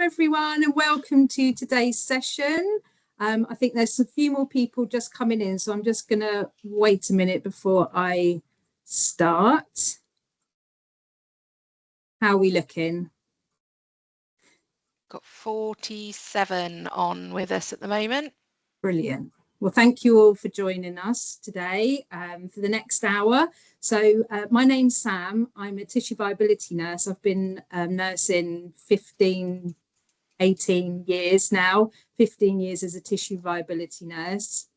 everyone, and welcome to today's session. I think there's a few more people just coming in, so I'm just going to wait a minute before I start. How are we looking? Got 47 on with us at the moment. Brilliant. Well, thank you all for joining us today for the next hour. So my name's Sam. I'm a tissue viability nurse. I've been nursing 18 years now, 15 years as a tissue viability nurse.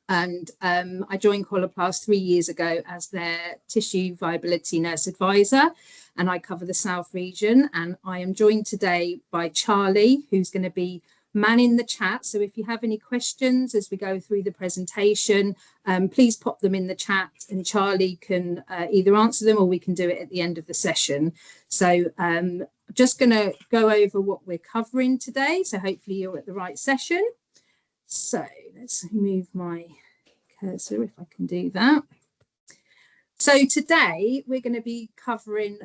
And I joined Coloplast 3 years ago as their tissue viability nurse advisor, and I cover the South region. And I am joined today by Charlie, who's going to be manning the chat. So if you have any questions as we go through the presentation, please pop them in the chat and Charlie can either answer them or we can do it at the end of the session. So just going to go over what we're covering today. So hopefully you're at the right session. So let's move my cursor if I can do that. So today we're going to be covering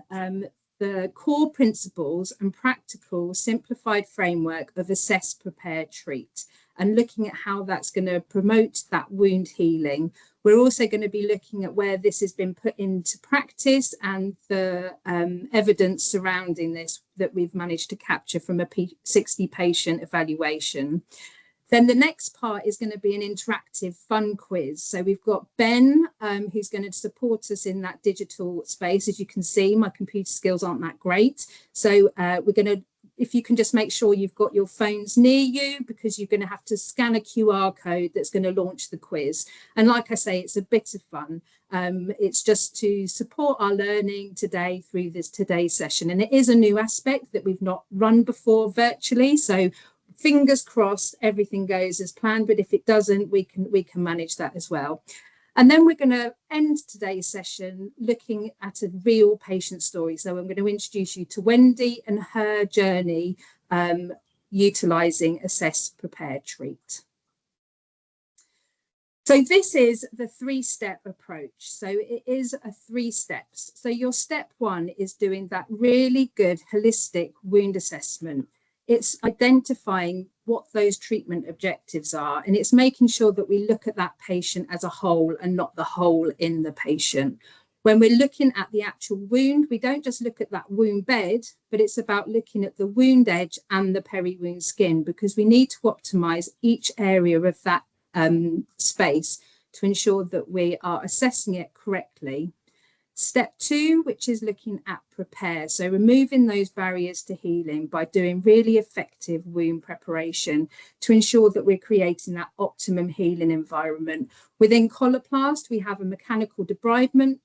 the core principles and practical simplified framework of assess, prepare, treat, and looking at how that's going to promote that wound healing. We're also going to be looking at where this has been put into practice and the evidence surrounding this that we've managed to capture from a 60 patient evaluation. Then the next part is going to be an interactive fun quiz. So we've got Ben, who's going to support us in that digital space. As you can see, my computer skills aren't that great. So we're going to, if you can just make sure you've got your phones near you, because you're going to have to scan a QR code that's going to launch the quiz. And like I say, it's a bit of fun. It's just to support our learning today through today's session. And it is a new aspect that we've not run before virtually. So fingers crossed everything goes as planned, but if it doesn't, we can manage that as well. And then we're going to end today's session looking at a real patient story. So I'm going to introduce you to Wendy and her journey utilising assess, prepare, treat. So this is the 3-step approach. So it is a 3 steps. So your step 1 is doing that really good holistic wound assessment. It's identifying what those treatment objectives are, and it's making sure that we look at that patient as a whole and not the hole in the patient. When we're looking at the actual wound, we don't just look at that wound bed, but it's about looking at the wound edge and the peri-wound skin, because we need to optimize each area of that space to ensure that we are assessing it correctly. Step 2, which is looking at prepare. So removing those barriers to healing by doing really effective wound preparation to ensure that we're creating that optimum healing environment. Within Coloplast, we have a mechanical debridement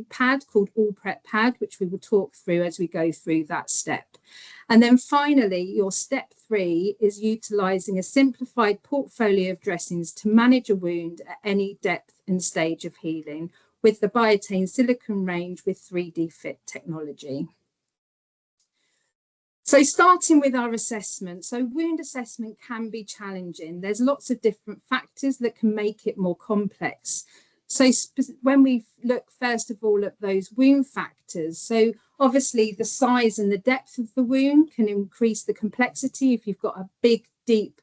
pad called All Prep Pad, which we will talk through as we go through that step. And then finally, your step 3 is utilising a simplified portfolio of dressings to manage a wound at any depth and stage of healing, with the Biotane silicone range with 3D Fit technology. So starting with our assessment. So wound assessment can be challenging. There's lots of different factors that can make it more complex. So when we look first of all at those wound factors, so obviously the size and the depth of the wound can increase the complexity. If you've got a big, deep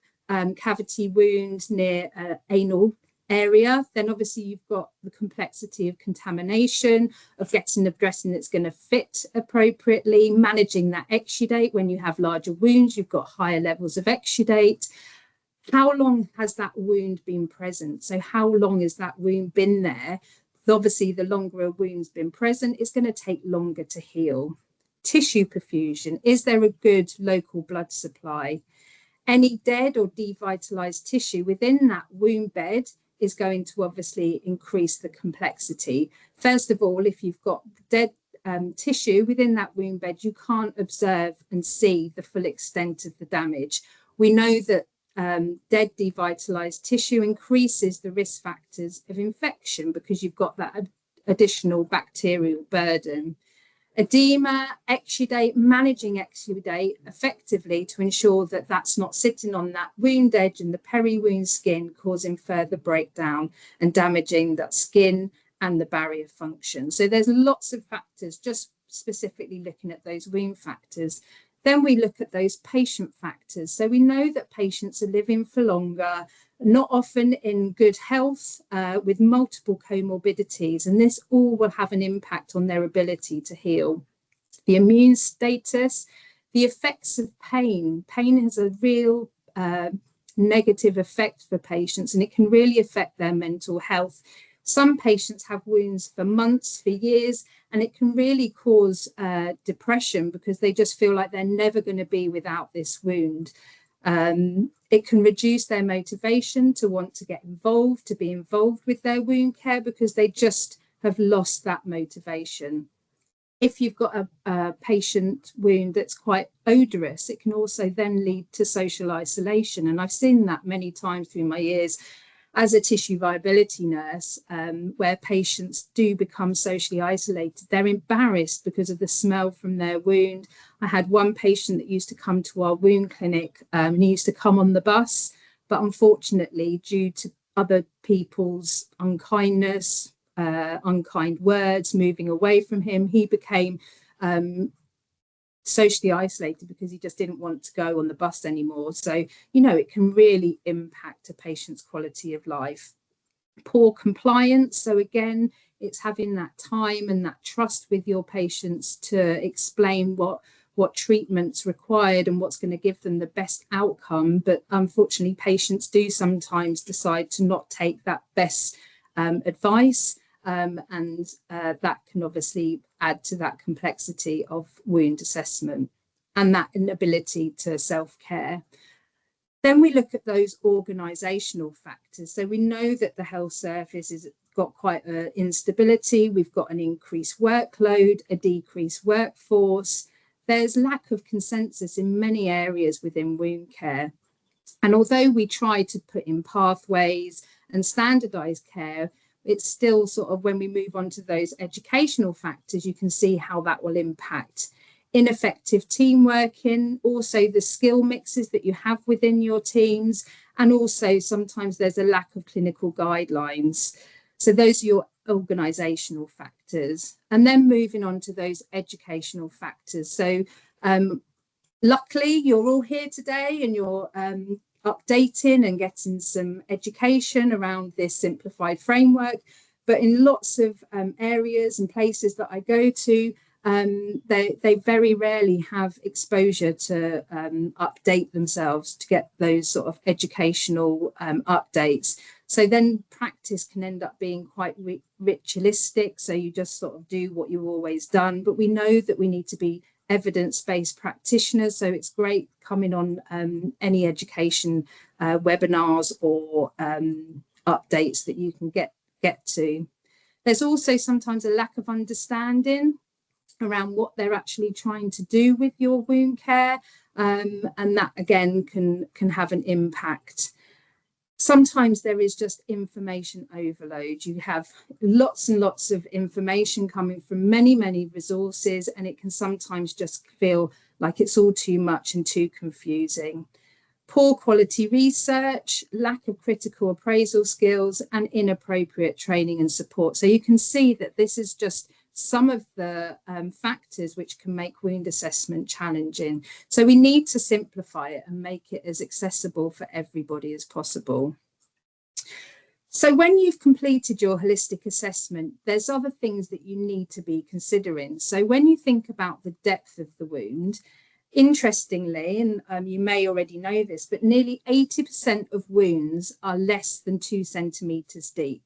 cavity wound near anal area, then obviously you've got the complexity of contamination, of getting the dressing that's going to fit appropriately, managing that exudate. When you have larger wounds, you've got higher levels of exudate. How long has that wound been present? So how long has that wound been there? Obviously, the longer a wound's been present, it's going to take longer to heal. Tissue perfusion. Is there a good local blood supply? Any dead or devitalized tissue within that wound bed is going to obviously increase the complexity. First of all, if you've got dead tissue within that wound bed, you can't observe and see the full extent of the damage. We know that dead devitalized tissue increases the risk factors of infection because you've got that additional bacterial burden. Edema, exudate, managing exudate effectively to ensure that that's not sitting on that wound edge and the peri-wound skin, causing further breakdown and damaging that skin and the barrier function. So there's lots of factors, just specifically looking at those wound factors. Then we look at those patient factors. So we know that patients are living for longer, not often in good health, with multiple comorbidities, and this all will have an impact on their ability to heal. The immune status, the effects of pain. Pain has a real negative effect for patients, and it can really affect their mental health. Some patients have wounds for months, for years, and it can really cause depression because they just feel like they're never going to be without this wound. It can reduce their motivation to want to get involved, to be involved with their wound care, because they just have lost that motivation. If you've got a patient wound that's quite odorous, it can also then lead to social isolation. And I've seen that many times through my years as a tissue viability nurse, where patients do become socially isolated. They're embarrassed because of the smell from their wound. I had one patient that used to come to our wound clinic, and he used to come on the bus, but unfortunately, due to other people's unkindness, unkind words, moving away from him, he became socially isolated because he just didn't want to go on the bus anymore. So, you know, it can really impact a patient's quality of life. Poor compliance. So again, it's having that time and that trust with your patients to explain what treatment's required and what's going to give them the best outcome. But unfortunately, patients do sometimes decide to not take that best advice. And that can obviously add to that complexity of wound assessment and that inability to self-care. Then we look at those organisational factors. So we know that the health service has got quite an instability. We've got an increased workload, a decreased workforce. There's lack of consensus in many areas within wound care. And although we try to put in pathways and standardise care, it's still sort of, when we move on to those educational factors, you can see how that will impact ineffective team working, also the skill mixes that you have within your teams, and also sometimes there's a lack of clinical guidelines. So those are your organisational factors. And then moving on to those educational factors. So luckily you're all here today and you're updating and getting some education around this simplified framework, but in lots of areas and places that I go to, they very rarely have exposure to update themselves to get those sort of educational updates. So then practice can end up being quite ritualistic, so you just sort of do what you've always done. But we know that we need to be evidence-based practitioners, so it's great coming on any education webinars or updates that you can get to. There's also sometimes a lack of understanding around what they're actually trying to do with your wound care, and that again can have an impact. Sometimes there is just information overload. You have lots and lots of information coming from many resources, and it can sometimes just feel like it's all too much and too confusing. Poor quality research, lack of critical appraisal skills, and inappropriate training and support. So you can see that this is just some of the factors which can make wound assessment challenging. So we need to simplify it and make it as accessible for everybody as possible. So when you've completed your holistic assessment, there's other things that you need to be considering. So when you think about the depth of the wound, interestingly, and you may already know this, but nearly 80% of wounds are less than 2 centimetres deep.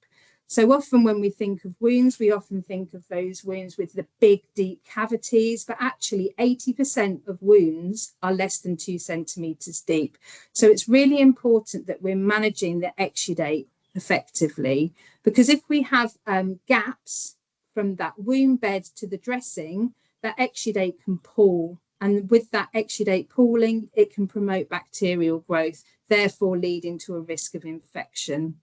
So often when we think of wounds, we often think of those wounds with the big, deep cavities, but actually 80% of wounds are less than 2 centimetres deep. So it's really important that we're managing the exudate effectively, because if we have gaps from that wound bed to the dressing, that exudate can pool. And with that exudate pooling, it can promote bacterial growth, therefore leading to a risk of infection.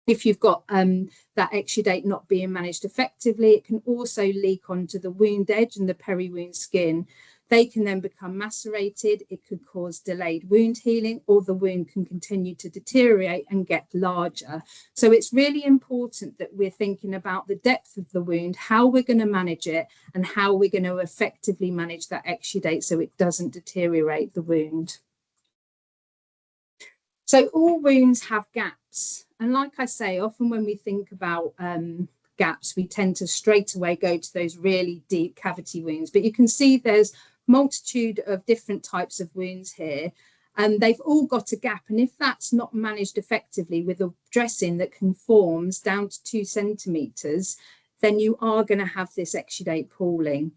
If you've got that exudate not being managed effectively, it can also leak onto the wound edge and the peri-wound skin. They can then become macerated. It could cause delayed wound healing, or the wound can continue to deteriorate and get larger. So it's really important that we're thinking about the depth of the wound, how we're going to manage it, and how we're going to effectively manage that exudate so it doesn't deteriorate the wound. So all wounds have gaps. And like I say, often when we think about gaps, we tend to straight away go to those really deep cavity wounds. But you can see there's multitude of different types of wounds here, and they've all got a gap. And if that's not managed effectively with a dressing that conforms down to 2 centimeters, then you are going to have this exudate pooling.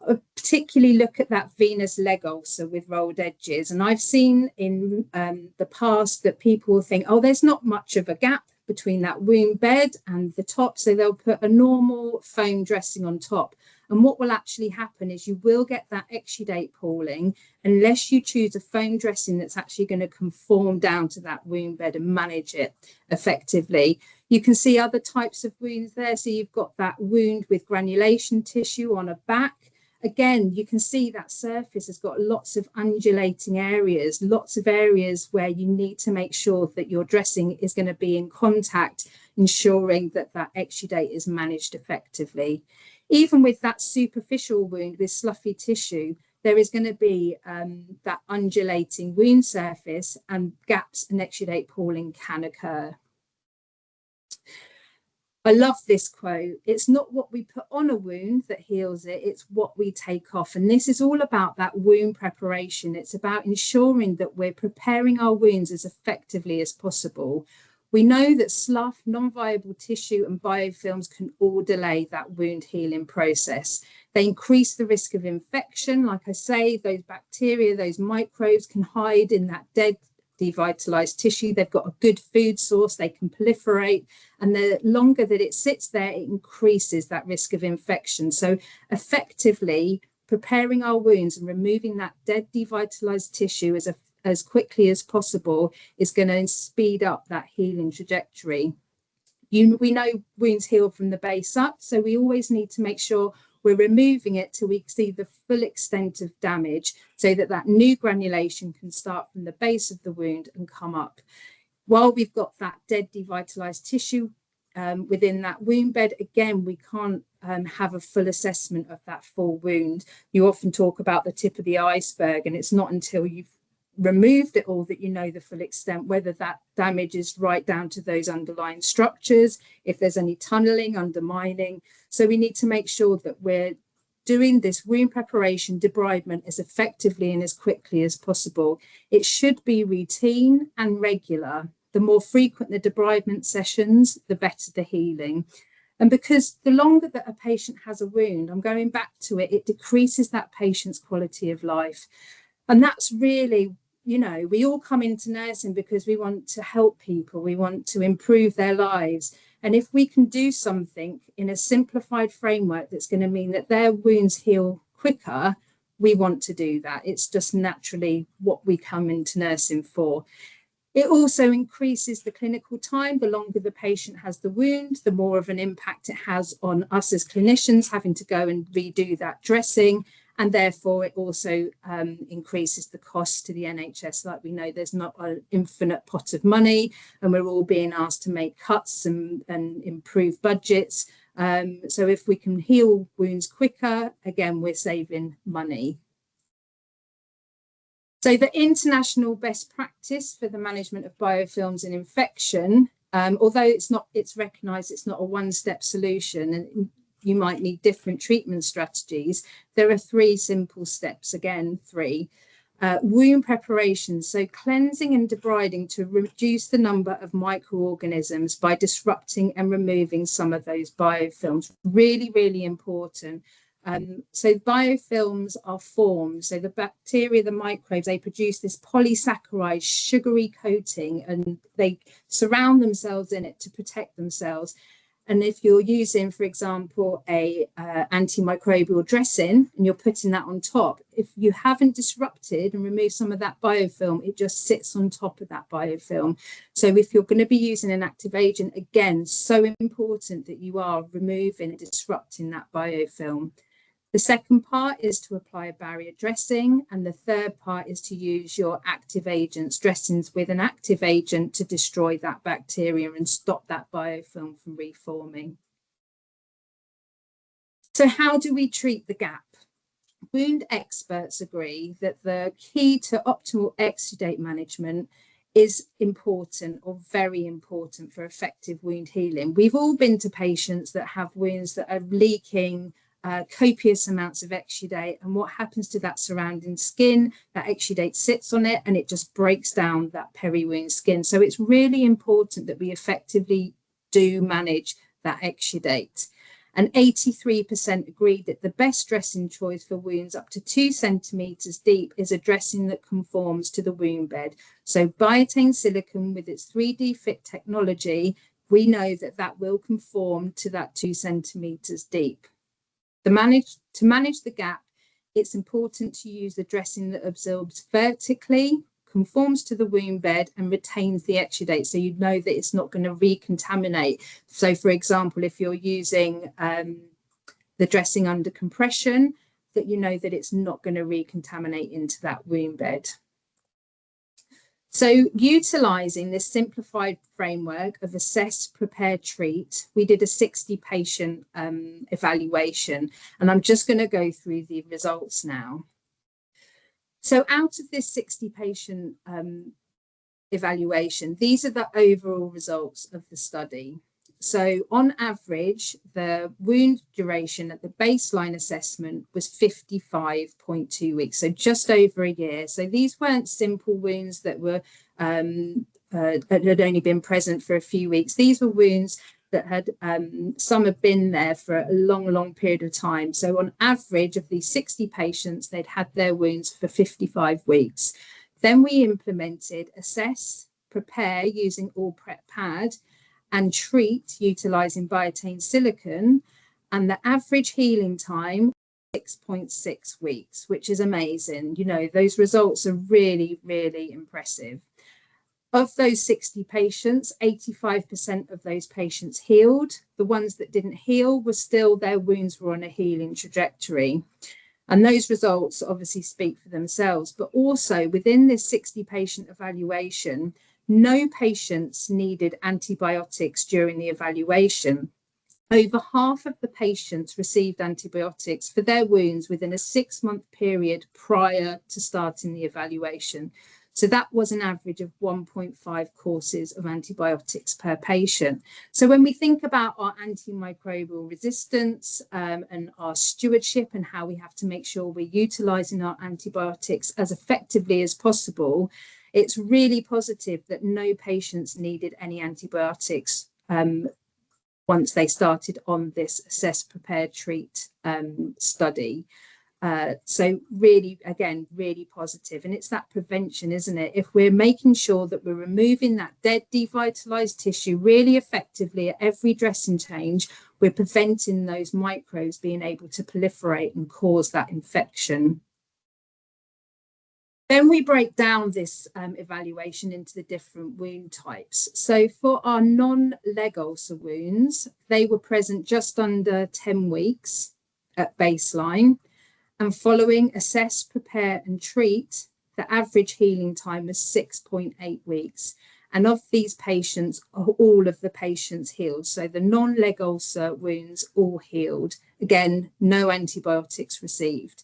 I particularly look at that venous leg ulcer with rolled edges, and I've seen in the past that people will think, oh, there's not much of a gap between that wound bed and the top, so they'll put a normal foam dressing on top. And what will actually happen is you will get that exudate pooling unless you choose a foam dressing that's actually going to conform down to that wound bed and manage it effectively. You can see other types of wounds there. So you've got that wound with granulation tissue on a back. Again, you can see that surface has got lots of undulating areas, lots of areas where you need to make sure that your dressing is going to be in contact, ensuring that that exudate is managed effectively. Even with that superficial wound with sloughy tissue, there is going to be that undulating wound surface, and gaps and exudate pooling can occur. I love this quote. It's not what we put on a wound that heals it, it's what we take off. And this is all about that wound preparation. It's about ensuring that we're preparing our wounds as effectively as possible. We know that slough, non-viable tissue and biofilms can all delay that wound healing process. They increase the risk of infection. Like I say, those bacteria, those microbes can hide in that dead, devitalized tissue. They've got a good food source, they can proliferate, and the longer that it sits there, it increases that risk of infection. So effectively preparing our wounds and removing that dead, devitalized tissue as quickly as possible is going to speed up that healing trajectory. We know wounds heal from the base up, so we always need to make sure we're removing it till we see the full extent of damage, so that that new granulation can start from the base of the wound and come up. While we've got that dead devitalized tissue within that wound bed, again, we can't have a full assessment of that full wound. You often talk about the tip of the iceberg, and it's not until you've removed it all that you know the full extent, whether that damage is right down to those underlying structures, if there's any tunneling, undermining. So we need to make sure that we're doing this wound preparation, debridement as effectively and as quickly as possible. It should be routine and regular. The more frequent the debridement sessions, the better the healing. And because the longer that a patient has a wound, I'm going back to it, it decreases that patient's quality of life. And that's really, you know, we all come into nursing because we want to help people, we want to improve their lives. And if we can do something in a simplified framework that's going to mean that their wounds heal quicker, we want to do that. It's just naturally what we come into nursing for. It also increases the clinical time. The longer the patient has the wound, the more of an impact it has on us as clinicians having to go and redo that dressing. And therefore, it also increases the cost to the NHS. Like we know, there's not an infinite pot of money, and we're all being asked to make cuts and improve budgets. So if we can heal wounds quicker, again, we're saving money. So the international best practice for the management of biofilms and infection, although it's recognised it's not a one-step solution, and you might need different treatment strategies, there are 3 simple steps, again, 3. Wound preparation, so cleansing and debriding to reduce the number of microorganisms by disrupting and removing some of those biofilms. Really, really important. So biofilms are formed, so the bacteria, the microbes, they produce this polysaccharide sugary coating, and they surround themselves in it to protect themselves. And if you're using, for example, a antimicrobial dressing and you're putting that on top, if you haven't disrupted and removed some of that biofilm, it just sits on top of that biofilm. So if you're going to be using an active agent, again, so important that you are removing and disrupting that biofilm. The second part is to apply a barrier dressing, and the third part is to use your active agents, dressings with an active agent to destroy that bacteria and stop that biofilm from reforming. So how do we treat the gap? Wound experts agree that the key to optimal exudate management is important, or very important, for effective wound healing. We've all been to patients that have wounds that are leaking copious amounts of exudate, and what happens to that surrounding skin? That exudate sits on it and it just breaks down that peri-wound skin. So it's really important that we effectively do manage that exudate. And 83% agreed that the best dressing choice for wounds up to 2 centimeters deep is a dressing that conforms to the wound bed. So biotin silicone with its 3D fit technology, we know that that will conform to that 2 centimeters deep. To manage the gap, it's important to use a dressing that absorbs vertically, conforms to the wound bed, and retains the exudate, so you know that it's not going to recontaminate. So, for example, if you're using the dressing under compression, that you know that it's not going to recontaminate into that wound bed. So utilising this simplified framework of assess, prepare, treat, we did a 60-patient evaluation, and I'm just going to go through the results now. So out of this 60-patient evaluation, these are the overall results of the study. So on average, the wound duration at the baseline assessment was 55.2 weeks, so just over a year. So these weren't simple wounds that were had only been present for a few weeks. These were wounds that had some have been there for a long period of time. So on average of these 60 patients, they'd had their wounds for 55 weeks. Then we implemented assess, prepare using all prep pad, and treat utilizing biotin silicone, and the average healing time 6.6 weeks, which is amazing. You know, those results are really impressive. Of those 60 patients, 85% of those patients healed. The ones that didn't heal were still, their wounds were on a healing trajectory. And those results obviously speak for themselves, but also within this 60-patient evaluation, no patients needed antibiotics during the evaluation. Over half of the patients received antibiotics for their wounds within a 6-month period prior to starting the evaluation. So that was an average of 1.5 courses of antibiotics per patient. So when we think about our antimicrobial resistance and our stewardship and how we have to make sure we're utilising our antibiotics as effectively as possible, it's really positive that no patients needed any antibiotics once they started on this assess, prepare, treat study. So really, again, really positive. And it's that prevention, isn't it? If we're making sure that we're removing that dead, devitalized tissue really effectively at every dressing change, we're preventing those microbes being able to proliferate and cause that infection. Then we break down this evaluation into the different wound types. So for our non-leg ulcer wounds, they were present just under 10 weeks at baseline. And following assess, prepare, and treat, the average healing time was 6.8 weeks. And of these patients, all of the patients healed. So the non-leg ulcer wounds all healed. Again, no antibiotics received.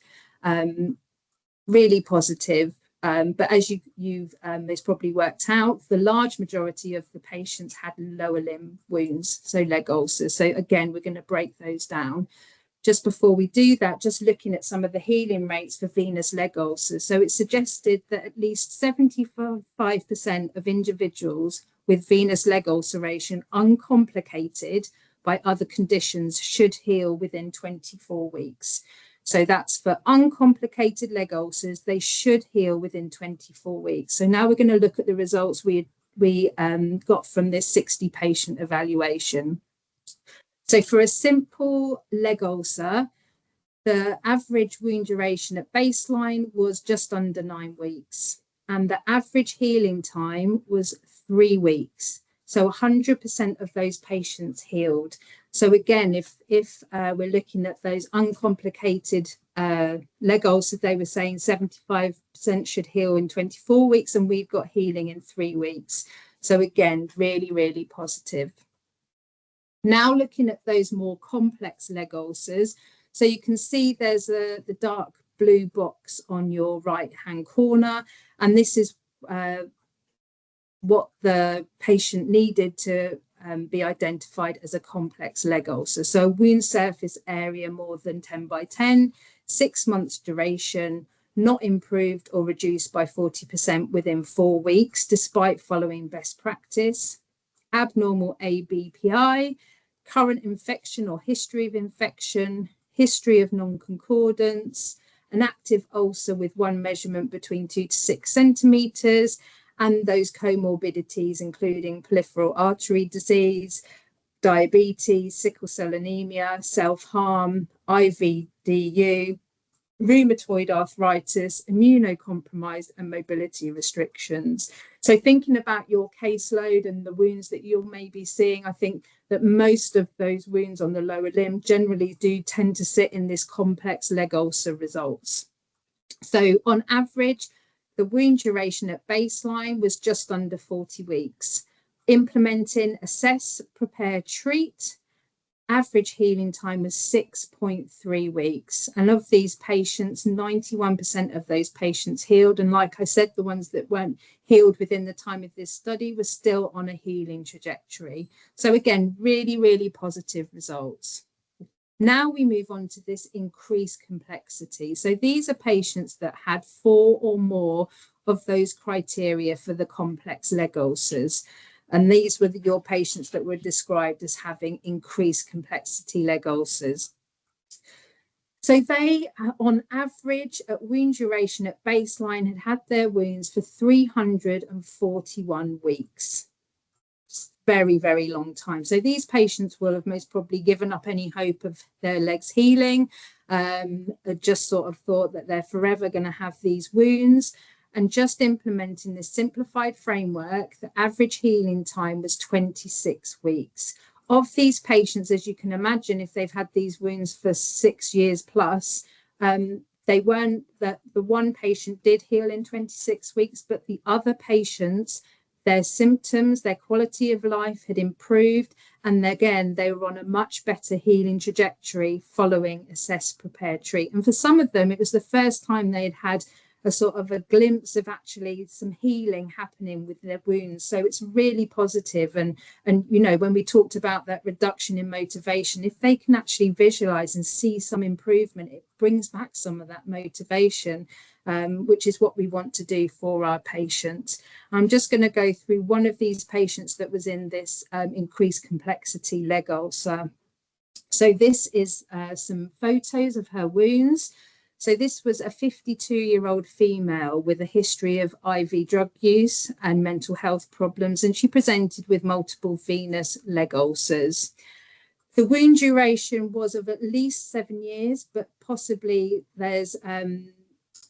Really positive. But as you've it's probably worked out, the large majority of the patients had lower limb wounds, so leg ulcers. So again, we're going to break those down. Just before we do that, just looking at some of the healing rates for venous leg ulcers. So it's suggested that at least 75% of individuals with venous leg ulceration uncomplicated by other conditions should heal within 24 weeks. So that's for uncomplicated leg ulcers, they should heal within 24 weeks. So now we're going to look at the results we got from this 60-patient evaluation. So for a simple leg ulcer, the average wound duration at baseline was just under 9 weeks, and the average healing time was 3 weeks. So 100% of those patients healed. So again, if we're looking at those uncomplicated leg ulcers, they were saying 75% should heal in 24 weeks, and we've got healing in 3 weeks. So again, really, really positive. Now looking at those more complex leg ulcers, so you can see there's the dark blue box on your right-hand corner, and this is what the patient needed to be identified as a complex leg ulcer. So a wound surface area more than 10 by 10, 6 months duration, not improved or reduced by 40% within 4 weeks, despite following best practice, abnormal ABPI, current infection or history of infection, history of non-concordance, an active ulcer with one measurement between 2 to 6 centimeters, and those comorbidities, including peripheral artery disease, diabetes, sickle cell anemia, self-harm, IVDU, rheumatoid arthritis, immunocompromised, and mobility restrictions. So thinking about your caseload and the wounds that you'll maybe seeing, I think that most of those wounds on the lower limb generally do tend to sit in this complex leg ulcer results. So on average, the wound duration at baseline was just under 40 weeks. Implementing assess, prepare, treat, average healing time was 6.3 weeks. And of these patients, 91% of those patients healed. And like I said, the ones that weren't healed within the time of this study were still on a healing trajectory. So again, really, really positive results. Now we move on to this increased complexity. So these are patients that had 4 or more of those criteria for the complex leg ulcers. And these were your patients that were described as having increased complexity leg ulcers. So they, on average, at wound duration at baseline, had had their wounds for 341 weeks. Very, very long time. So these patients will have most probably given up any hope of their legs healing, just sort of thought that they're forever going to have these wounds. And just implementing this simplified framework, the average healing time was 26 weeks. Of these patients, as you can imagine, if they've had these wounds for 6 years plus, they weren't, the one patient did heal in 26 weeks, but the other patients, their symptoms, their quality of life had improved. And again, they were on a much better healing trajectory following assess, prepare, treat. And for some of them, it was the first time they had had a sort of a glimpse of actually some healing happening with their wounds. So it's really positive. And you know, when we talked about that reduction in motivation, if they can actually visualize and see some improvement, it brings back some of that motivation, which is what we want to do for our patients. I'm just going to go through one of these patients that was in this increased complexity leg ulcer. So this is some photos of her wounds. So this was a 52-year-old female with a history of IV drug use and mental health problems, and she presented with multiple venous leg ulcers. The wound duration was of at least 7 years, but possibly there's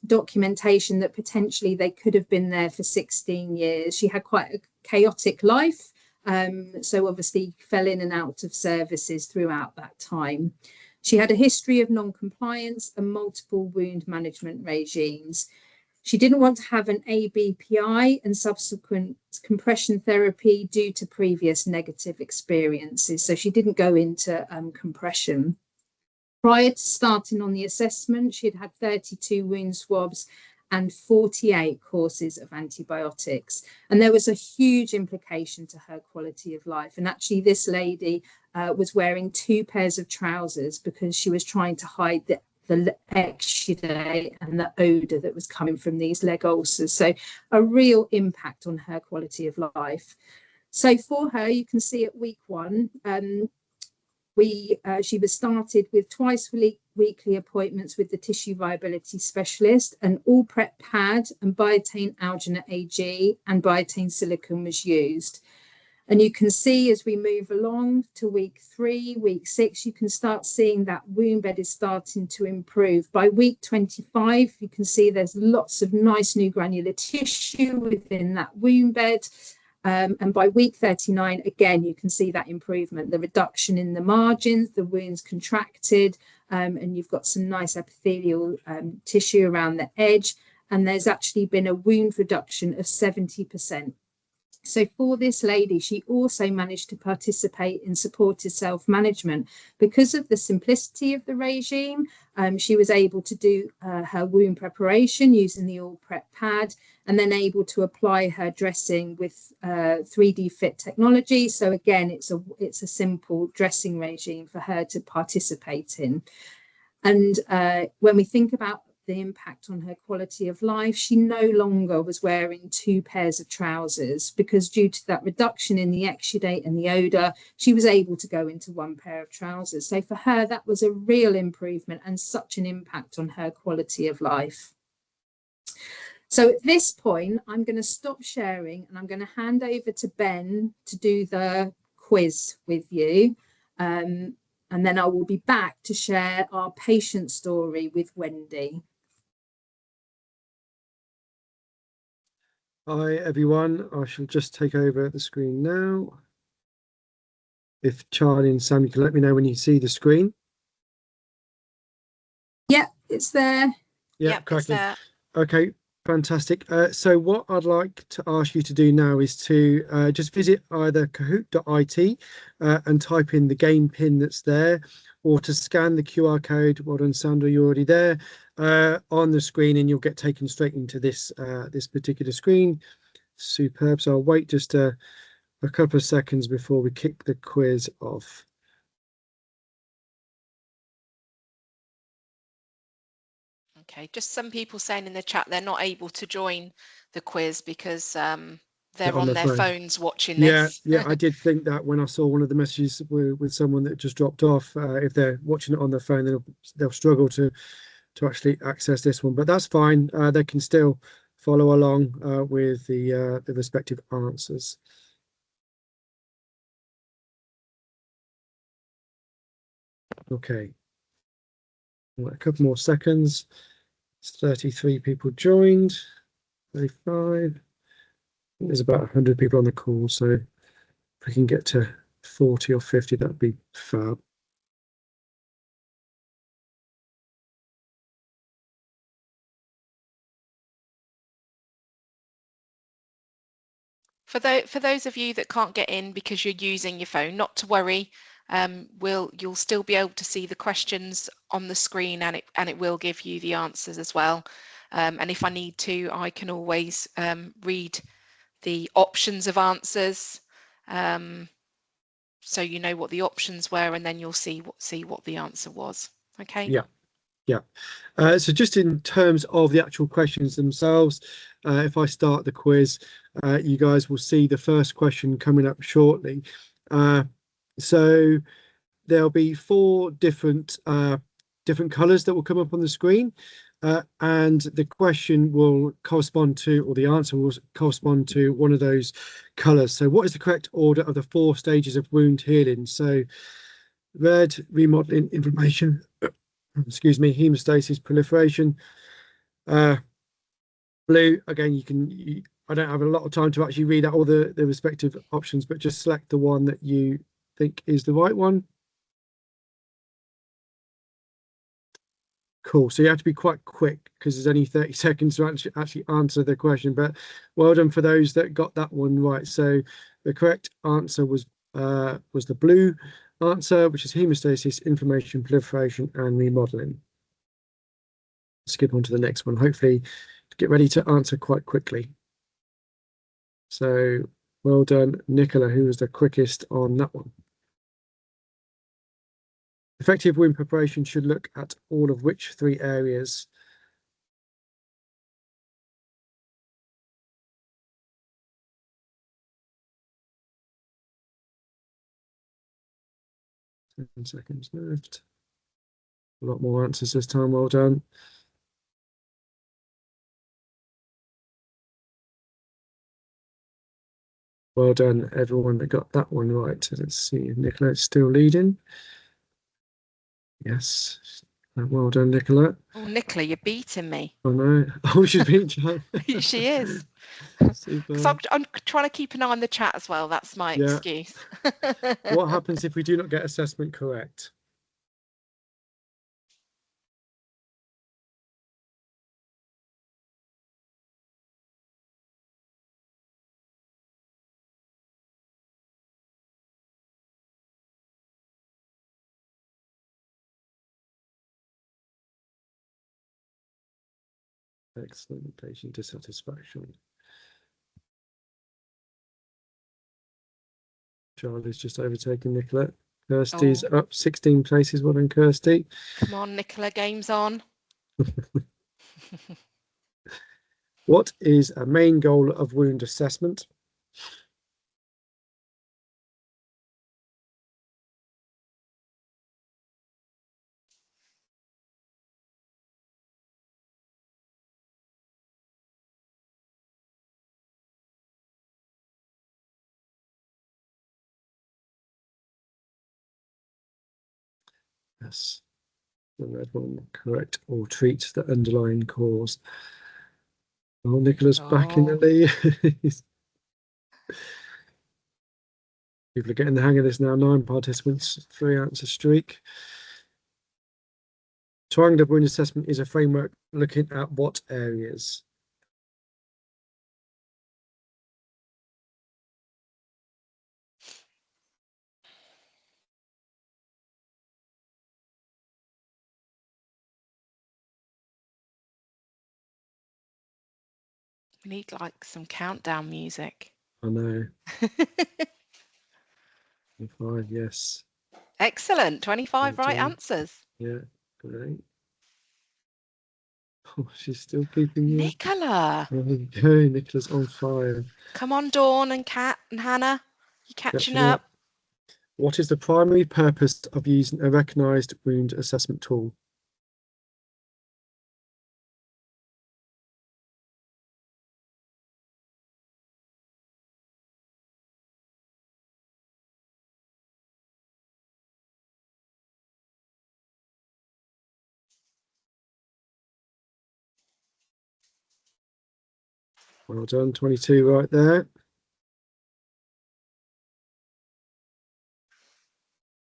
documentation that potentially they could have been there for 16 years. She had quite a chaotic life, so obviously fell in and out of services throughout that time. She had a history of non-compliance and multiple wound management regimes. She didn't want to have an ABPI and subsequent compression therapy due to previous negative experiences, so she didn't go into compression. Prior to starting on the assessment, she'd had 32 wound swabs and 48 courses of antibiotics. And there was a huge implication to her quality of life. And actually, this lady was wearing 2 pairs of trousers because she was trying to hide the exudate and the odour that was coming from these leg ulcers. So a real impact on her quality of life. So for her, you can see at week 1, she was started with twice weekly appointments with the tissue viability specialist, and all prep pad and biotin alginate AG and biotin silicone was used. And you can see as we move along to week 3, week 6, you can start seeing that wound bed is starting to improve. By week 25, you can see there's lots of nice new granular tissue within that wound bed. And by week 39, again, you can see that improvement, the reduction in the margins, the wounds contracted, and you've got some nice epithelial tissue around the edge. And there's actually been a wound reduction of 70%. So for this lady, she also managed to participate in supported self-management. Because of the simplicity of the regime, she was able to do her wound preparation using the All Prep pad, and then able to apply her dressing with 3D Fit technology. So again, it's a simple dressing regime for her to participate in. And when we think about the impact on her quality of life, she no longer was wearing 2 pairs of trousers, because due to that reduction in the exudate and the odour, she was able to go into 1 pair of trousers. So for her, that was a real improvement and such an impact on her quality of life. So at this point, I'm going to stop sharing and I'm going to hand over to Ben to do the quiz with you. And then I will be back to share our patient story with Wendy. Hi everyone, I shall just take over the screen now. If Charlie and Sam, you can let me know when you see the screen. Yeah, it's there. Yeah, yep, it's there. Okay, fantastic. So what I'd like to ask you to do now is to just visit either kahoot.it and type in the game pin that's there, or to scan the QR code. Well done, Sandra, you're already there on the screen, and you'll get taken straight into this this particular screen. Superb. So I'll wait just a couple of seconds before we kick the quiz off. Okay, just some people saying in the chat they're not able to join the quiz because they're on their phones watching this. Yeah, I did think that when I saw one of the messages with someone that just dropped off. If they're watching it on their phone, they'll struggle to actually access this one, but that's fine. They can still follow along with the respective answers. Okay, a couple more seconds. It's 33 people joined. 35. There's about 100 people on the call, so if we can get to 40 or 50, that'd be fab. For those of you that can't get in because you're using your phone, not to worry. You'll still be able to see the questions on the screen, and it will give you the answers as well. And if I need to, I can always read the options of answers, so you know what the options were, and then you'll see what the answer was. Okay. Yeah. So just in terms of the actual questions themselves, if I start the quiz, you guys will see the first question coming up shortly. So there'll be 4 different colors that will come up on the screen, and the question will correspond to, or the answer will correspond to, one of those colors. So what is the correct order of the 4 stages of wound healing? So red, remodeling, inflammation, excuse me, hemostasis, proliferation. Blue, again, I don't have a lot of time to actually read out all the respective options, but just select the one that you think is the right one. Cool. So you have to be quite quick because there's only 30 seconds to actually answer the question. But well done for those that got that one right. So the correct answer was the blue answer, which is hemostasis, inflammation, proliferation, and remodeling. Skip on to the next one. Hopefully, get ready to answer quite quickly. So well done, Nicola, who was the quickest on that one. Effective wound preparation should look at all of which 3 areas? Seven seconds left. A lot more answers this time. Well done. Well done, everyone that got that one right. Let's see, Nicola is still leading. Yes, Well done, Nicola. Oh, Nicola, you're beating me. I know. Oh, she's beating Jan. She is. Super. Because I'm trying to keep an eye on the chat as well. That's my excuse. What happens if we do not get assessment correct? Excellent. Patient dissatisfaction. Charlie's just overtaken Nicola. Kirsty's up 16 places. Well done, Kirsty. Come on, Nicola, game's on. What is a main goal of wound assessment? Yes, the red one, correct. Or treat the underlying cause. Oh, Nicola's back in the lead. People are getting the hang of this now. 9 participants, 3 answer streak. Triangular wound assessment is a framework looking at what areas? We need like some countdown music. I know. 25, yes. Excellent. 25 right answers. Yeah, great. Oh, she's still keeping you. Nicola. There we go. Nicola's on fire. Come on, Dawn and Kat and Hannah. You're catching up. What is the primary purpose of using a recognised wound assessment tool? Well done, 22 right there.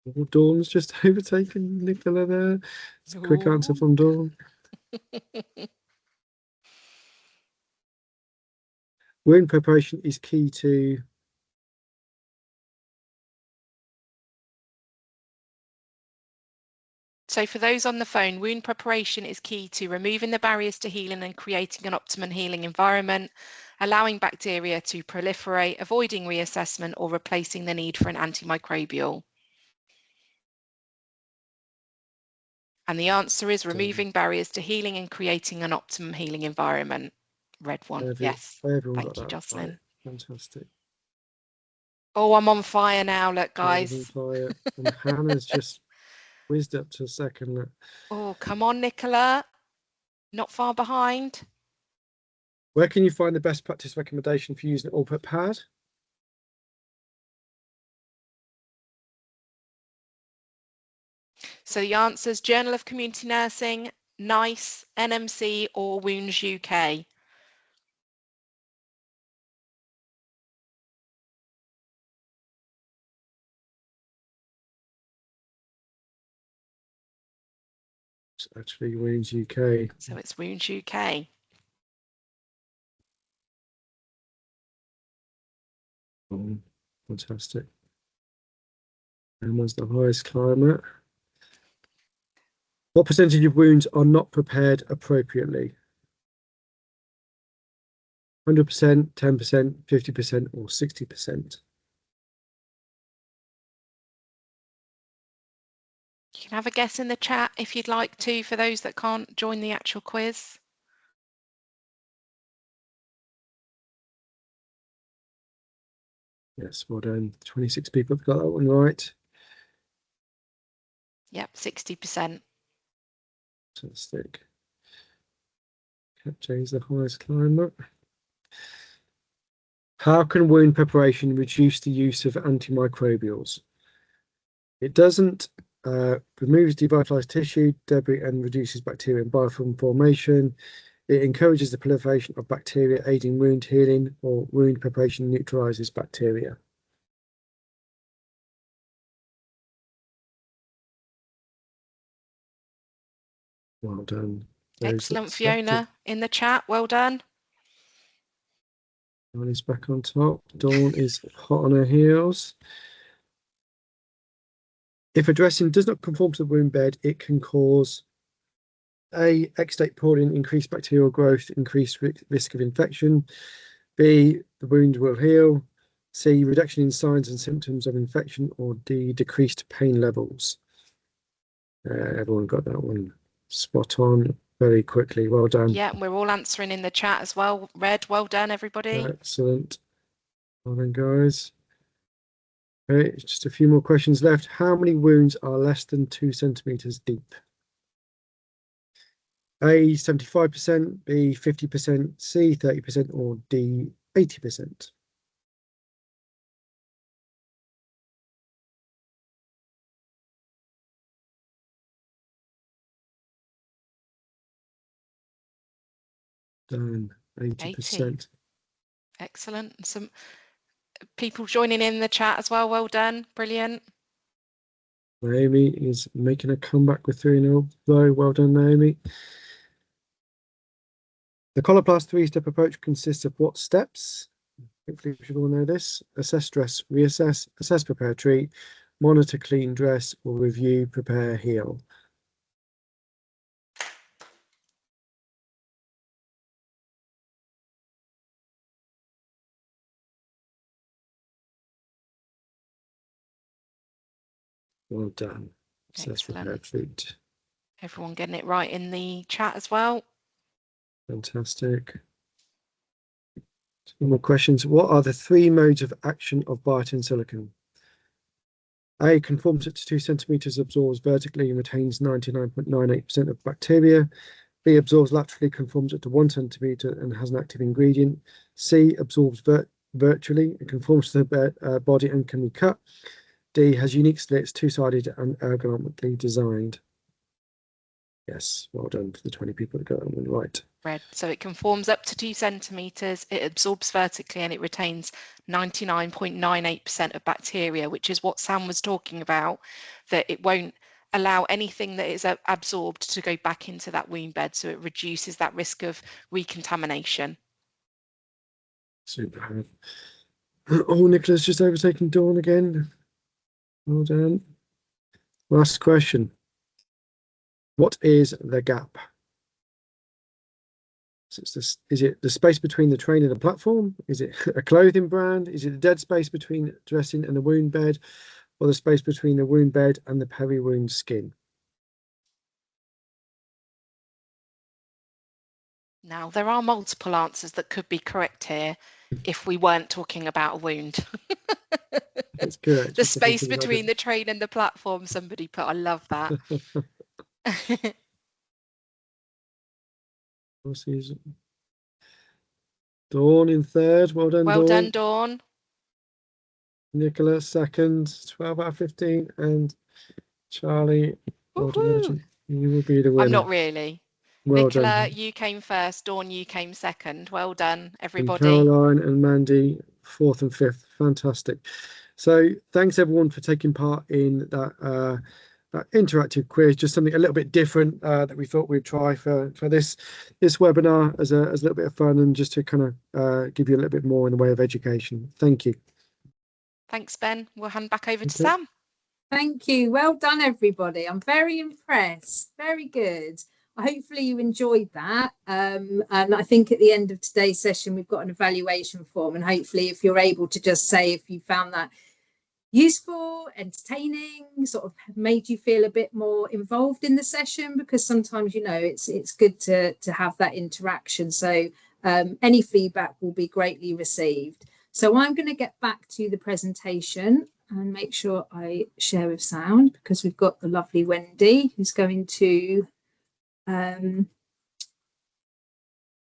Well, Dawn's just overtaken Nicola there. It's a quick answer from Dawn. Wound preparation is key to So for those on the phone, wound preparation is key to removing the barriers to healing and creating an optimum healing environment, allowing bacteria to proliferate, avoiding reassessment or replacing the need for an antimicrobial. And the answer is removing barriers to healing and creating an optimum healing environment. Red one, yes. Thank you, Jocelyn. Right. Fantastic. Oh, I'm on fire now, look, guys. And Hannah's just whizzed up to second. Look. Oh, come on, Nicola. Not far behind. Where can you find the best practice recommendation for using an all-put pad? So the answer is Journal of Community Nursing, NICE, NMC or Wounds UK. It's actually Wounds UK. So it's Wounds UK. Oh, fantastic. And was the highest climate. What percentage of wounds are not prepared appropriately? 100%, 10%, 50%, or 60%? You can have a guess in the chat if you'd like to, for those that can't join the actual quiz. Yes, well done. 26 people have got that one right. Yep, 60%. Fantastic. Change the highest climate. How can wound preparation reduce the use of antimicrobials? It doesn't removes devitalized tissue, debris, and reduces bacteria and biofilm formation. It encourages the proliferation of bacteria, aiding wound healing, or wound preparation neutralizes bacteria. Well done. Excellent, Fiona, in the chat. Well done. Dawn is back on top. Dawn is hot on her heels. If a dressing does not conform to the wound bed, it can cause A, exudate pooling, increased bacterial growth, increased risk of infection. B, the wound will heal. C, reduction in signs and symptoms of infection. Or D, decreased pain levels. Everyone got that one spot on very quickly. Well done. Yeah, we're all answering in the chat as well. Red, well done, everybody. Excellent. Well done, guys. Okay, just a few more questions left. How many wounds are less than 2 centimeters deep? A, 75%, B, 50%, C, 30%, or D, 80%? Done. 80%. Excellent. Some people joining in the chat as well. Well done. Brilliant. Naomi is making a comeback with 3-0 though. Well done, Naomi. The Coloplast 3-step approach consists of what steps? Hopefully we should all know this. Assess, stress, reassess, assess, prepare, treat, monitor, clean, dress, or review, prepare, heal. Well done. Assess, prepare, treat. Everyone getting it right in the chat as well. Fantastic. Some more questions. What are the 3 modes of action of biotin silicone? A, conforms it to 2 centimeters, absorbs vertically and retains 99.98% of bacteria. B, absorbs laterally, conforms it to 1 centimeter and has an active ingredient. C, absorbs virtually, it conforms to the body and can be cut. D, has unique slits, 2-sided and ergonomically designed. Yes, well done for the 20 people that got that one right. Red. So it conforms up to 2 centimeters, it absorbs vertically, and it retains 99.98% of bacteria, which is what Sam was talking about, that it won't allow anything that is absorbed to go back into that wound bed, so it reduces that risk of recontamination. Super. Oh, Nicola's just overtaken Dawn again. Well done. Last question. What is the gap? So is it the space between the train and the platform? Is it a clothing brand? Is it the dead space between dressing and the wound bed? Or the space between the wound bed and the peri-wound skin? Now, there are multiple answers that could be correct here if we weren't talking about a wound. That's good. The space between the train and the platform, somebody put. I love that. Dawn in third. Well done, well Dawn. Done, Dawn. Nicola second, 12 out of 15. And Charlie, well done, you will be the winner. I'm not really. Well Nicola, done. you came first. Dawn, you came second. Well done, everybody. And Caroline and Mandy, 4th and 5th. Fantastic. So thanks everyone for taking part in that interactive quiz, just something a little bit different that we thought we'd try for this webinar as a little bit of fun and just to kind of give you a little bit more in the way of education. Thank you. Thanks, Ben. We'll hand back over to Sam. Thank you. Well done, everybody. I'm very impressed. Very good. Hopefully you enjoyed that. And I think at the end of today's session, we've got an evaluation form. And hopefully if you're able to just say if you found that useful, entertaining, sort of made you feel a bit more involved in the session, because sometimes, you know, it's good to have that interaction. So any feedback will be greatly received. So I'm going to get back to the presentation and make sure I share with sound, because we've got the lovely Wendy who's going to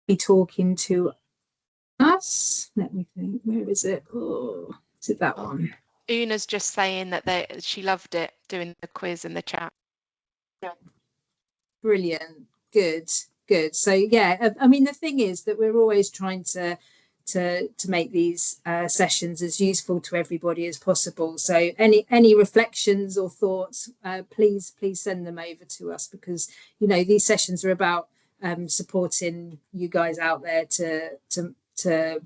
be talking to us. Let me think, where is it? Oh, is it that one? Una's just saying that she loved it, doing the quiz in the chat. Brilliant. Good. So yeah, I mean, the thing is that we're always trying to make these sessions as useful to everybody as possible. So any reflections or thoughts, please send them over to us, because these sessions are about supporting you guys out there to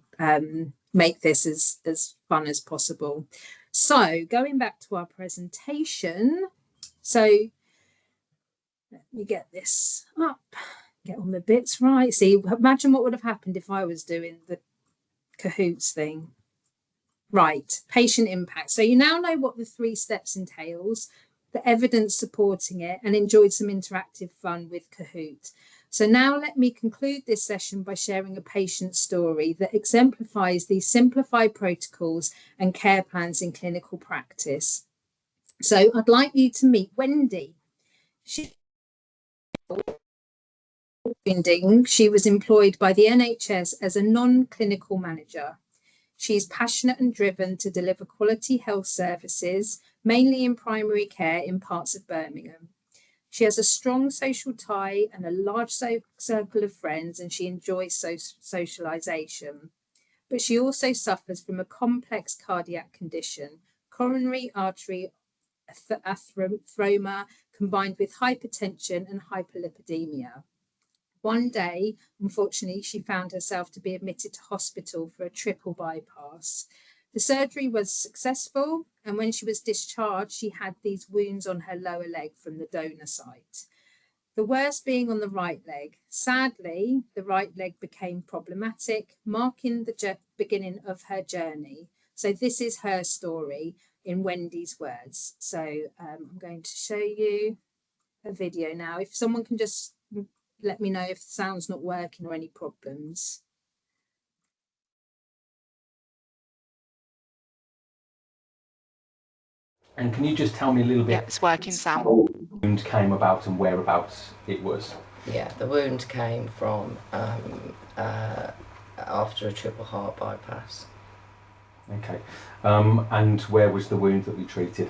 make this as fun as possible. So going back to our presentation, so let me get this up, get all the bits right. See, imagine what would have happened if I was doing the Kahoots thing. Right, patient impact. So you now know what the 3 steps entails, the evidence supporting it, and enjoyed some interactive fun with Kahoot. So now let me conclude this session by sharing a patient story that exemplifies these simplified protocols and care plans in clinical practice. So I'd like you to meet Wendy. She was employed by the NHS as a non-clinical manager. She is passionate and driven to deliver quality health services, mainly in primary care in parts of Birmingham. She has a strong social tie and a large circle of friends, and she enjoys socialisation. But she also suffers from a complex cardiac condition, coronary artery atheroma, combined with hypertension and hyperlipidemia. One day, unfortunately, she found herself to be admitted to hospital for a triple bypass. The surgery was successful, and when she was discharged, she had these wounds on her lower leg from the donor site. The worst being on the right leg. Sadly, the right leg became problematic, marking the beginning of her journey. So this is her story in Wendy's words. So I'm going to show you a video now. If someone can just let me know if the sound's not working or any problems. And can you just tell me a little bit? Yeah, it's working, Sam. How the wound came about and whereabouts it was? Yeah, the wound came from after a triple heart bypass. Okay. And where was the wound that we treated?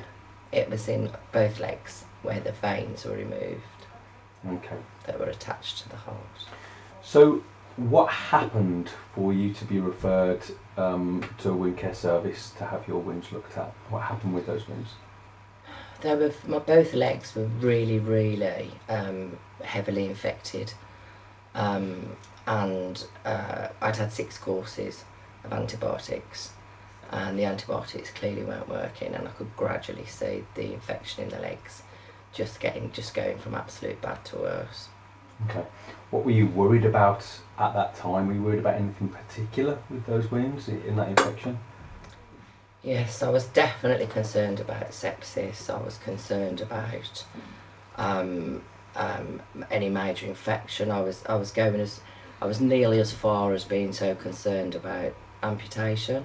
It was in both legs where the veins were removed. Okay. That were attached to the heart. So what happened for you to be referred to a wound care service to have your wounds looked at? What happened with those wounds? They were, both legs were really, really heavily infected, and I'd had 6 courses of antibiotics, and the antibiotics clearly weren't working, and I could gradually see the infection in the legs just going from absolute bad to worse. Okay. What were you worried about at that time? Were you worried about anything particular with those wounds in that infection? Yes, I was definitely concerned about sepsis. I was concerned about any major infection. I was nearly as far as being so concerned about amputation.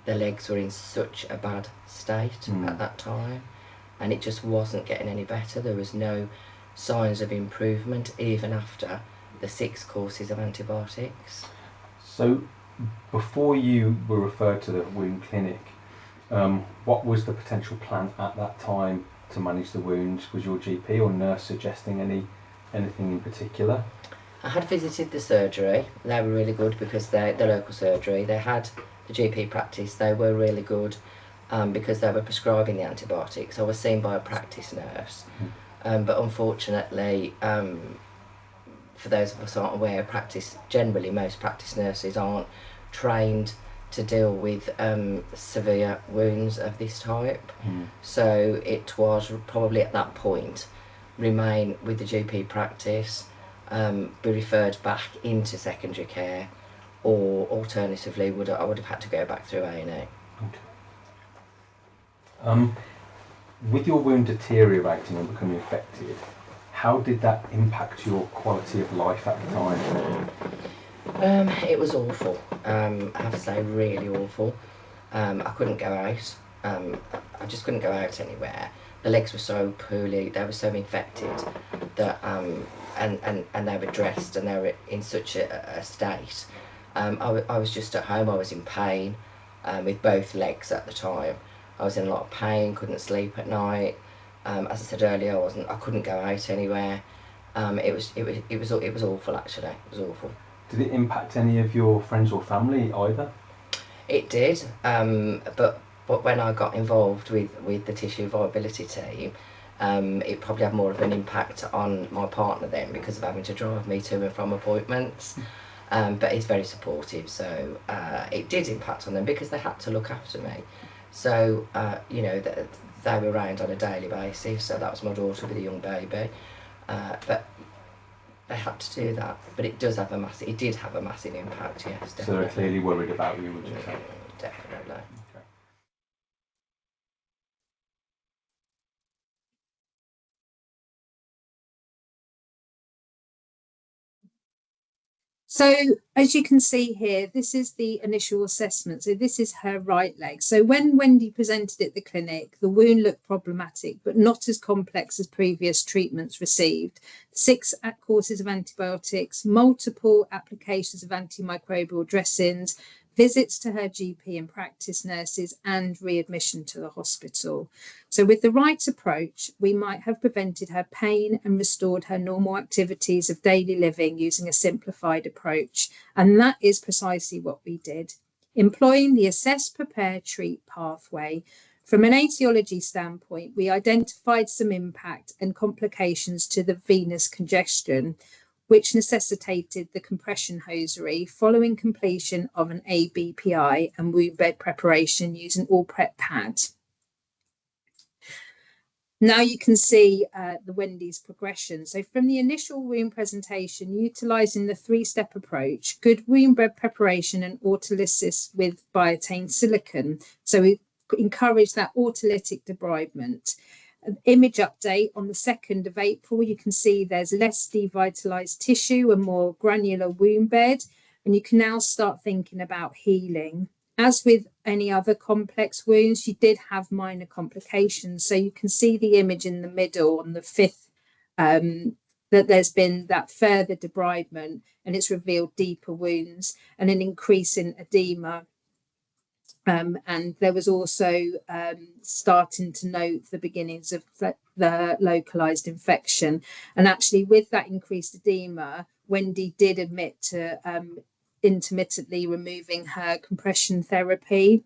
The legs were in such a bad state at that time, and it just wasn't getting any better. There was no signs of improvement even after the 6 courses of antibiotics. So before you were referred to the wound clinic, what was the potential plan at that time to manage the wounds? Was your GP or nurse suggesting anything in particular? I had visited the surgery. They were really good because the local surgery, they had the GP practice. They were really good because they were prescribing the antibiotics. I was seen by a practice nurse. But unfortunately, for those of us who aren't aware, generally most practice nurses aren't trained to deal with severe wounds of this type. So it was probably at that point remain with the GP practice, be referred back into secondary care, or alternatively I would have had to go back through A&E. Okay. With your wound deteriorating and becoming infected, how did that impact your quality of life at the time? It was awful. I have to say, really awful. I couldn't go out. I just couldn't go out anywhere. The legs were so poorly, they were so infected that, and they were dressed and they were in such a state. I was just at home. I was in pain with both legs at the time. I was in a lot of pain, couldn't sleep at night. As I said earlier, I couldn't go out anywhere. It was awful, actually. It was awful. Did it impact any of your friends or family either? It did, but when I got involved with the tissue viability team, it probably had more of an impact on my partner then, because of having to drive me to and from appointments. But he's very supportive, so it did impact on them because they had to look after me. So you know, they were around on a daily basis. So that was my daughter with a young baby, but they had to do that. But it did have a massive impact. Yes, definitely. So they're clearly worried about you, would you say? Definitely. Okay. So as you can see here, this is the initial assessment. So this is her right leg. So when Wendy presented at the clinic, the wound looked problematic, but not as complex as previous treatments received. 6 courses of antibiotics, multiple applications of antimicrobial dressings, visits to her GP and practice nurses, and readmission to the hospital. So with the right approach, we might have prevented her pain and restored her normal activities of daily living using a simplified approach. And that is precisely what we did. Employing the assess, prepare, treat pathway. From an etiology standpoint, we identified some impact and complications to the venous congestion, which necessitated the compression hosiery following completion of an ABPI and wound bed preparation using all prep pad. Now you can see the Wendy's progression. So from the initial wound presentation, utilising the 3-step approach, good wound bed preparation and autolysis with biotin silicon. So we encourage that autolytic debridement. An image update on the 2nd of April, you can see there's less devitalised tissue and more granular wound bed. And you can now start thinking about healing. As with any other complex wounds, she did have minor complications. So you can see the image in the middle on the 5th, that there's been that further debridement, and it's revealed deeper wounds and an increase in edema. And there was also starting to note the beginnings of the localized infection. And actually with that increased edema, Wendy did admit to intermittently removing her compression therapy.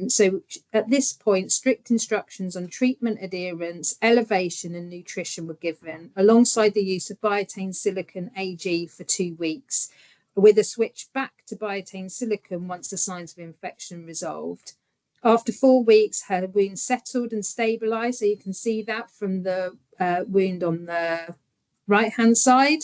So at this point, strict instructions on treatment adherence, elevation and nutrition were given, alongside the use of biotin silicon AG for 2 weeks, with a switch back to biotin silicon once the signs of infection resolved. After 4 weeks, her wound settled and stabilized. So you can see that from the wound on the right-hand side.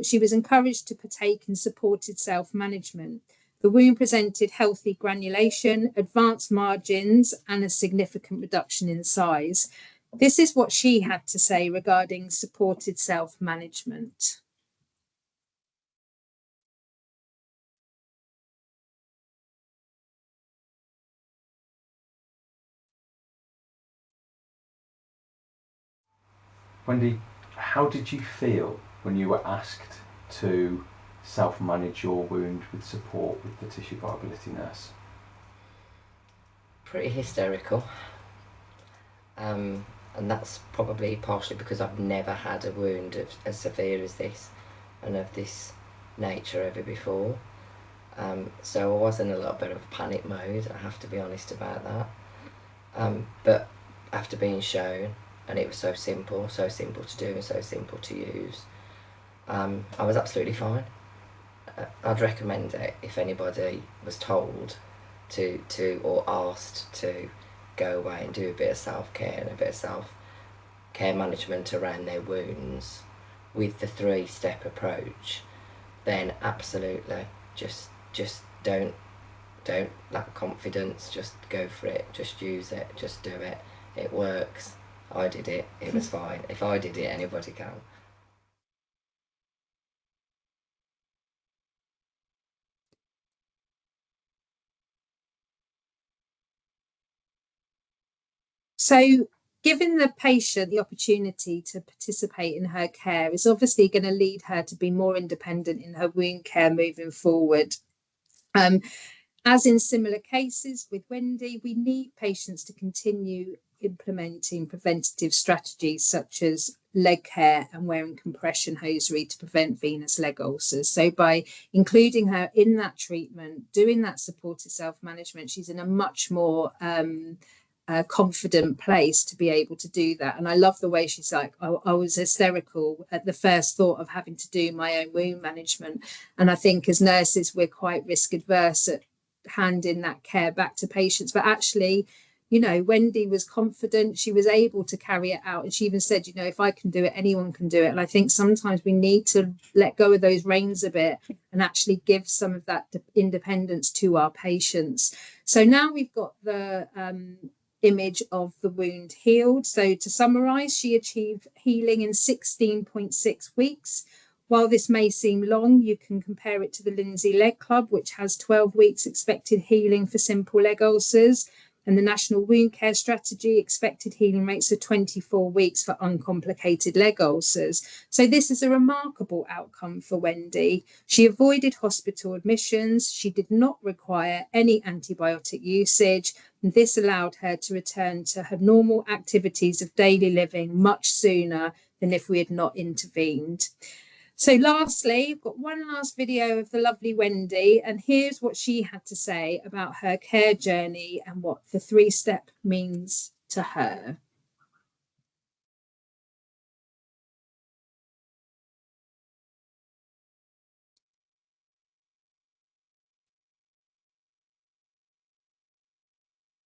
She was encouraged to partake in supported self-management. The wound presented healthy granulation, advanced margins, and a significant reduction in size. This is what she had to say regarding supported self-management. Wendy, how did you feel when you were asked to self-manage your wound with support with the tissue viability nurse? Pretty hysterical. And that's probably partially because I've never had a wound as severe as this and of this nature ever before. So I was in a little bit of panic mode, I have to be honest about that. But after being shown, and it was so simple to do and so simple to use, I was absolutely fine. I'd recommend it if anybody was told to or asked to go away and do a bit of self-care and a bit of self-care management around their wounds with the 3-step approach, then absolutely just don't lack confidence, just go for it, just use it, just do it. It works. I did it, it was fine. If I did it, anybody can. So giving the patient the opportunity to participate in her care is obviously going to lead her to be more independent in her wound care moving forward. As in similar cases with Wendy, we need patients to continue implementing preventative strategies such as leg care and wearing compression hosiery to prevent venous leg ulcers. So by including her in that treatment, doing that supported self-management, she's in a much more confident place to be able to do that. And I love the way she's like, I was hysterical at the first thought of having to do my own wound management. And I think as nurses, we're quite risk adverse at handing that care back to patients, but actually, you know, Wendy was confident, she was able to carry it out, and she even said, you know, if I can do it, anyone can do it. And I think sometimes we need to let go of those reins a bit and actually give some of that independence to our patients. So now we've got the image of the wound healed. So to summarize, she achieved healing in 16.6 weeks. While this may seem long, you can compare it to the Lindsay Leg Club, which has 12 weeks expected healing for simple leg ulcers, and the National Wound Care Strategy expected healing rates of 24 weeks for uncomplicated leg ulcers. So this is a remarkable outcome for Wendy. She avoided hospital admissions. She did not require any antibiotic usage. And this allowed her to return to her normal activities of daily living much sooner than if we had not intervened. So lastly, I've got one last video of the lovely Wendy, and here's what she had to say about her care journey and what the 3-step means to her.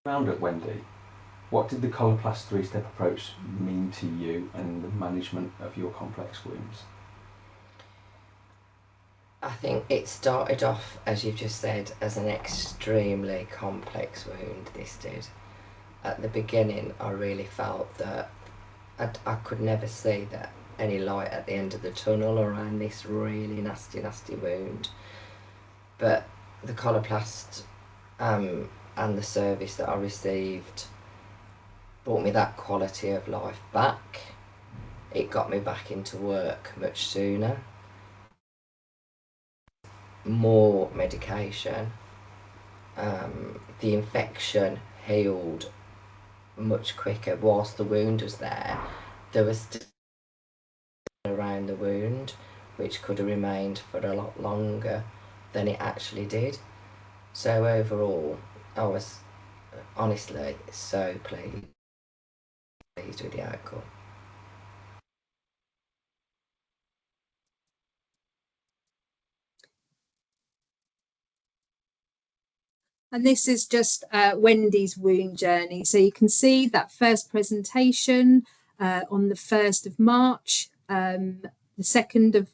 Round at Wendy, what did the Coloplast 3-step approach mean to you and the management of your complex wounds? I think it started off, as you've just said, as an extremely complex wound, this did. At the beginning, I really felt that I could never see that any light at the end of the tunnel around this really nasty, nasty wound. But the Coloplast and the service that I received brought me that quality of life back. It got me back into work much sooner. More medication, the infection healed much quicker. Whilst the wound was there was still around the wound which could have remained for a lot longer than it actually did. So overall, I was honestly so pleased with the outcome. And this is just Wendy's wound journey. So you can see that first presentation on the 1st of March, the 2nd of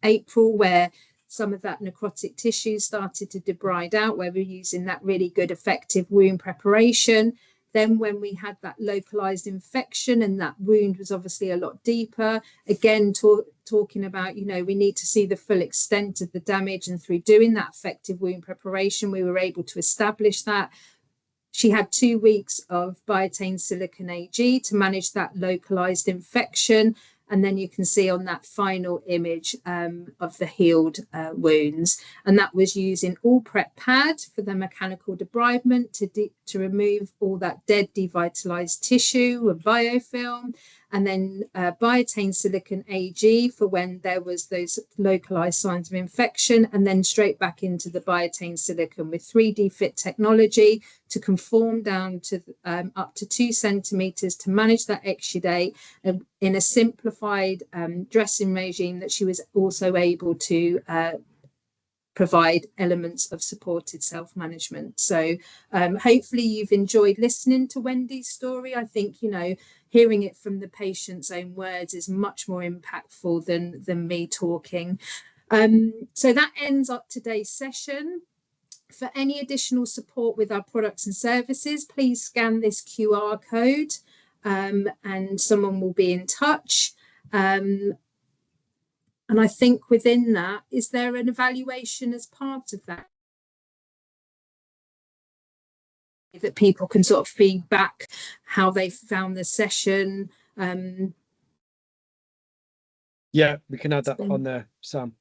April, where some of that necrotic tissue started to debride out, where we're using that really good, effective wound preparation. Then when we had that localized infection and that wound was obviously a lot deeper, again, talking about, you know, we need to see the full extent of the damage. And through doing that effective wound preparation, we were able to establish that. She had 2 weeks of biotin silicon AG to manage that localized infection. And then you can see on that final image of the healed wounds. And that was using all prep pad for the mechanical debridement to remove all that dead devitalized tissue and biofilm. And then biotin silicon AG for when there was those localized signs of infection, and then straight back into the biotin silicon with 3D fit technology to conform down to up to 2 centimeters to manage that exudate in a simplified dressing regime that she was also able to provide elements of supported self-management. So hopefully you've enjoyed listening to Wendy's story. I think, you know, hearing it from the patient's own words is much more impactful than me talking. So that ends up today's session. For any additional support with our products and services, please scan this QR code and someone will be in touch. And I think within that, is there an evaluation as part of that? That people can sort of feedback how they found the session. Yeah, we can add that on there, Sam.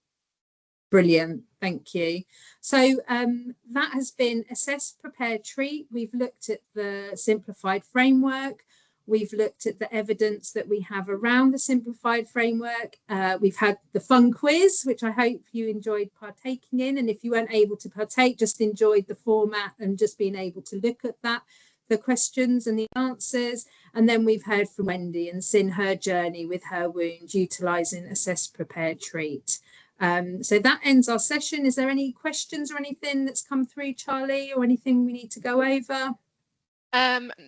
Brilliant, thank you. So that has been assess, prepare, treat. We've looked at the simplified framework. We've looked at the evidence that we have around the simplified framework. We've had the fun quiz, which I hope you enjoyed partaking in. And if you weren't able to partake, just enjoyed the format and just being able to look at that, the questions and the answers. And then we've heard from Wendy and seen her journey with her wound, utilising assess, prepare, treat. So that ends our session. Is there any questions or anything that's come through, Charlie, or anything we need to go over?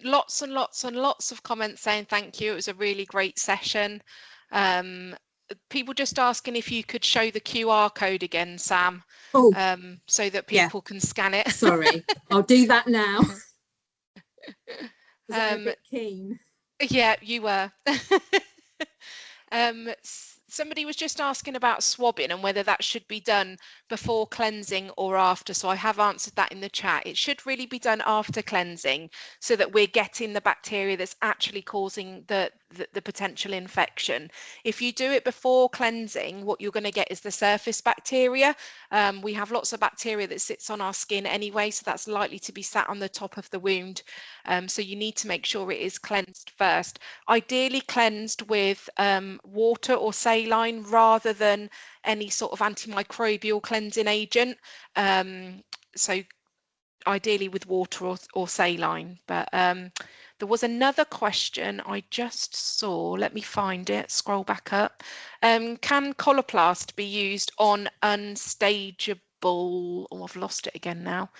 Lots and lots and lots of comments saying thank you. It was a really great session. People just asking if you could show the QR code again, Sam, so that people can scan it. Sorry, I'll do that now. Was I a bit keen? Yeah, you were. Somebody was just asking about swabbing and whether that should be done before cleansing or after. So I have answered that in the chat. It should really be done after cleansing so that we're getting the bacteria that's actually causing the potential infection. If you do it before cleansing, what you're going to get is the surface bacteria. We have lots of bacteria that sits on our skin anyway, so that's likely to be sat on the top of the wound. So you need to make sure it is cleansed first. Ideally cleansed with water or saline rather than any sort of antimicrobial cleansing agent. So ideally with water or saline. But there was another question I just saw. Let me find it. Scroll back up. Can Coloplast be used on unstageable? Oh, I've lost it again now.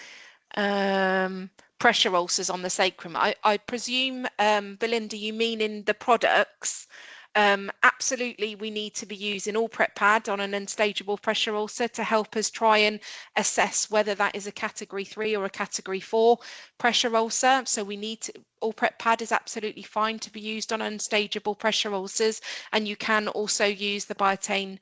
Pressure ulcers on the sacrum. I presume, Belinda, you mean in the products? Absolutely, we need to be using all prep pad on an unstageable pressure ulcer to help us try and assess whether that is a category 3 or a category 4 pressure ulcer. So we need to, all prep pad is absolutely fine to be used on unstageable pressure ulcers, and you can also use the biotin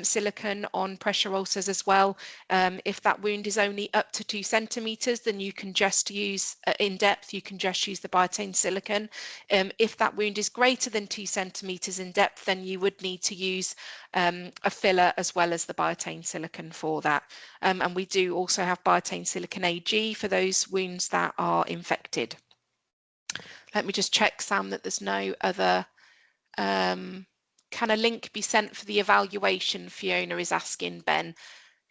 silicone on pressure ulcers as well. If that wound is only up to 2 centimeters, then you can just use in depth, you can just use the biotin silicone. If that wound is greater than 2 centimeters in depth, then you would need to use a filler as well as the biotin silicone for that. And we do also have biotin silicone AG for those wounds that are infected. Let me just check, Sam, that there's no other. Can a link be sent for the evaluation? Fiona is asking Ben.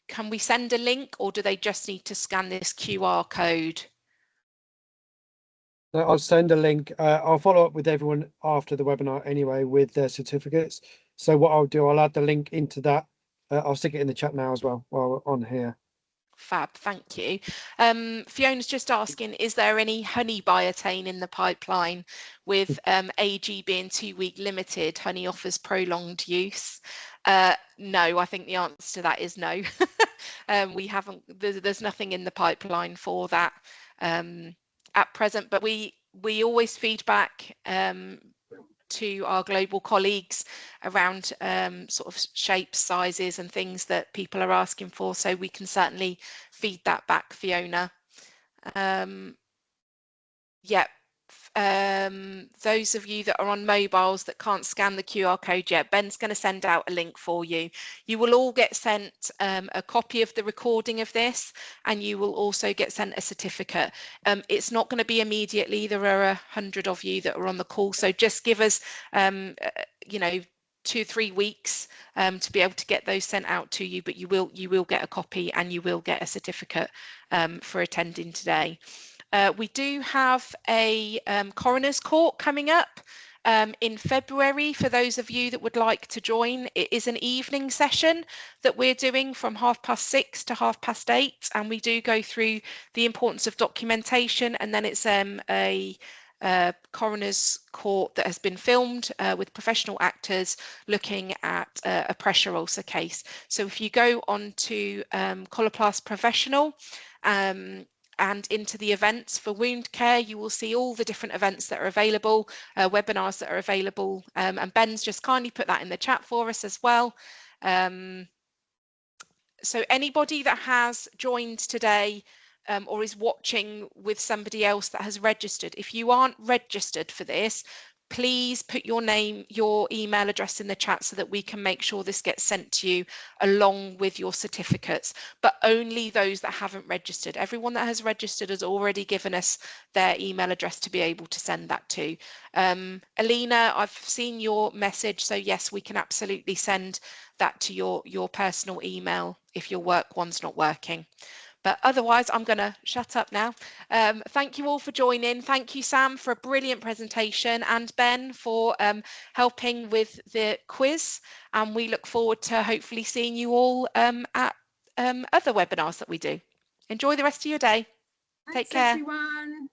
Can we send a link, or do they just need to scan this QR code? I'll send a link. I'll follow up with everyone after the webinar anyway with their certificates. So what I'll do, I'll add the link into that. I'll stick it in the chat now as well while we're on here. Fab, thank you. Fiona's just asking, is there any honey biotin in the pipeline? With AG being 2-week limited, honey offers prolonged use. No, I think the answer to that is no. We haven't, there's nothing in the pipeline for that at present, but we always feed back to our global colleagues around sort of shapes, sizes and things that people are asking for, so we can certainly feed that back, Fiona. Yeah, those of you that are on mobiles that can't scan the QR code yet, Ben's going to send out a link for you. You will all get sent a copy of the recording of this, and you will also get sent a certificate. It's not going to be immediately. There are 100 of you that are on the call, so just give us you know, 2-3 weeks to be able to get those sent out to you, but you will get a copy and you will get a certificate for attending today. We do have a coroner's court coming up in February for those of you that would like to join. It is an evening session that we're doing from 6:30 to 8:30, and we do go through the importance of documentation, and then it's a coroner's court that has been filmed with professional actors looking at a pressure ulcer case. So if you go on to Coloplast Professional and into the events for wound care, you will see all the different events that are available, webinars that are available, and Ben's just kindly put that in the chat for us as well. So anybody that has joined today or is watching with somebody else that has registered, if you aren't registered for this, please put your name, your email address in the chat so that we can make sure this gets sent to you along with your certificates, but only those that haven't registered. Everyone that has registered has already given us their email address to be able to send that to. Alina, I've seen your message, so yes, we can absolutely send that to your personal email if your work one's not working. But otherwise, I'm going to shut up now. Thank you all for joining. Thank you, Sam, for a brilliant presentation, and Ben for helping with the quiz. And we look forward to hopefully seeing you all at other webinars that we do. Enjoy the rest of your day. Thanks, Take care. everyone.